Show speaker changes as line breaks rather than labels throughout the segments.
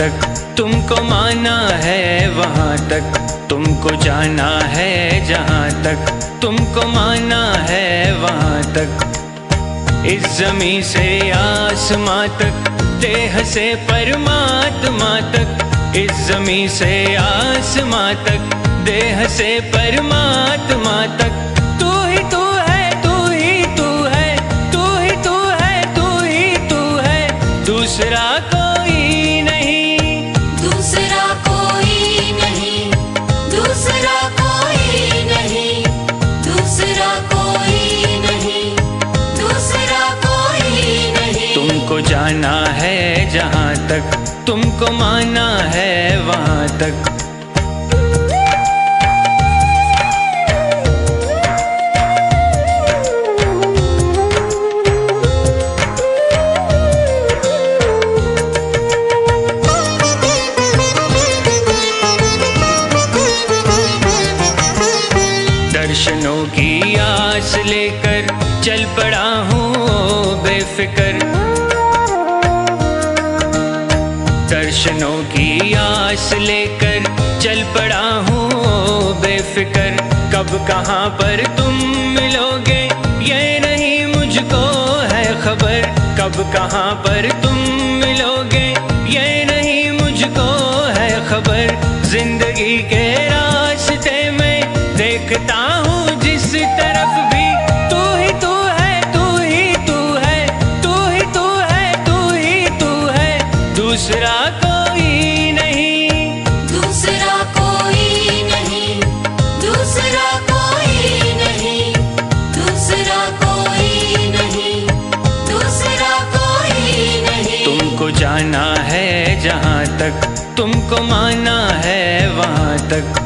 तक तुमको माना है वहाँ तक, तुमको जाना है जहाँ तक तुमको माना है वहाँ तक। इस ज़मीं से आसमां तक, देह से परमात्मा तक। इस ज़मीं से आसमां तक, देह से परमात्मा तक। तू ही तू है, तू ही तू है, तू ही तू है, तू ही तू है, दूसरा कोई नहीं,
दूसरा कोई नहीं, दूसरा कोई नहीं, दूसरा कोई नहीं, दूसरा कोई नहीं।
तुमको जाना है जहाँ तक तुमको माना है वहाँ तक। दर्शनों की आस लेकर चल पड़ा हूँ बेफिक्र। दर्शनों की आस लेकर चल पड़ा हूँ बेफिक्र। कब कहाँ पर तुम मिलोगे ये नहीं मुझको है खबर। कब कहाँ पर तुम मिलोगे ये नहीं मुझको है खबर। जिंदगी के रास्ते में देखता हूँ जिस तरफ भी, तू ही तू है, तू ही तू है, तू ही तू है, तू ही तू है, दूसरा कोई नहीं,
दूसरा कोई नहीं, दूसरा कोई नहीं, दूसरा कोई नहीं, दूसरा कोई नहीं।
तुमको जाना है जहाँ तक तुमको माना है वहाँ तक।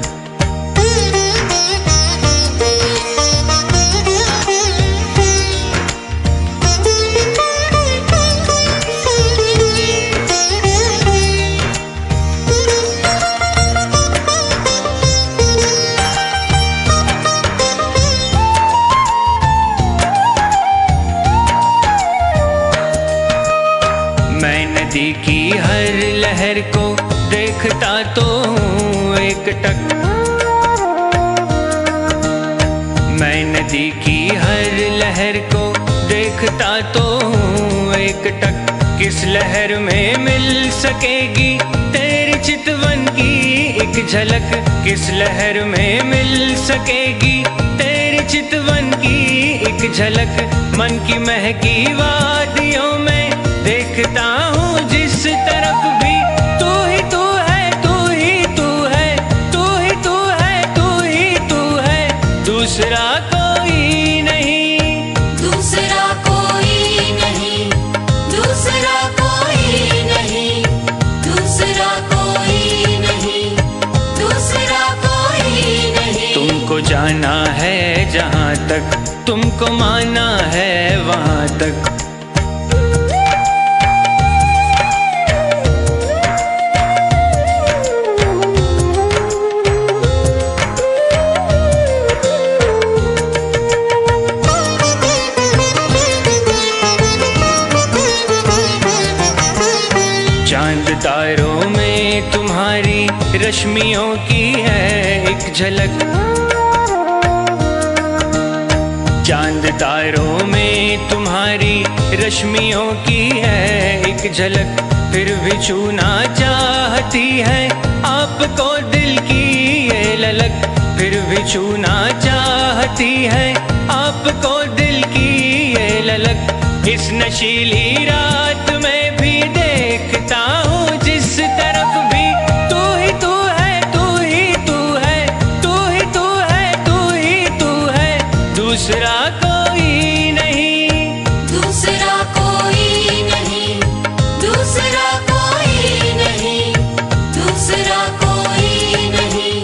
मैं नदी की हर लहर को देखता तो हूँ एक टक। मैं नदी की हर लहर को देखता तो हूँ एक टक। किस लहर में मिल सकेगी तेरी चितवन की एक झलक। किस लहर में मिल सकेगी तेरी चितवन की एक झलक। मन की महकी वादियों में देखता हूँ जिस तरफ भी, तू ही तू है, तू ही तू है, तू ही तू है, तू ही तू है, दूसरा कोई नहीं,
दूसरा कोई नहीं, दूसरा कोई नहीं, दूसरा कोई नहीं, दूसरा कोई नहीं।
तुमको जाना है जहाँ तक तुमको माना है वहाँ तक। चांद तारों में तुम्हारी रश्मियों की है एक झलक। चांद तारों में तुम्हारी रश्मियों की है एक झलक। फिर भी छूना चाहती है आपको दिल की ये ललक। फिर भी छूना चाहती है आपको दिल की ये ललक। इस नशीली रात में भी देखता हूँ जिस तरफ भी, तू ही तू है, तू ही तू है, तू ही तू है, तू ही तू है, दूसरा कोई नहीं,
दूसरा कोई नहीं, दूसरा कोई नहीं, दूसरा कोई नहीं,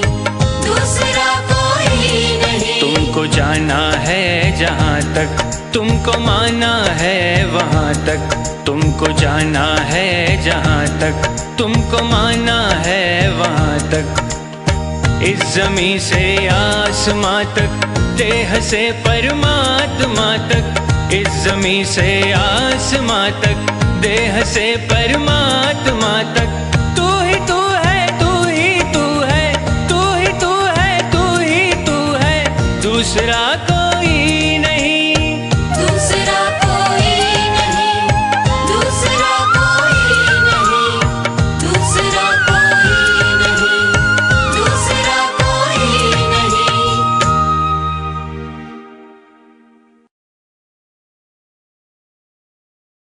दूसरा कोई नहीं।
तुमको जाना है जहाँ तक तुमको माना है वहाँ तक। तुमको जाना है जहाँ तक तुमको माना है वहाँ तक। इस ज़मीं से आसमां तक, देह से परमात्मा तक। इस ज़मीं से आसमां तक, देह से परमात्मा तक। तू दूसरा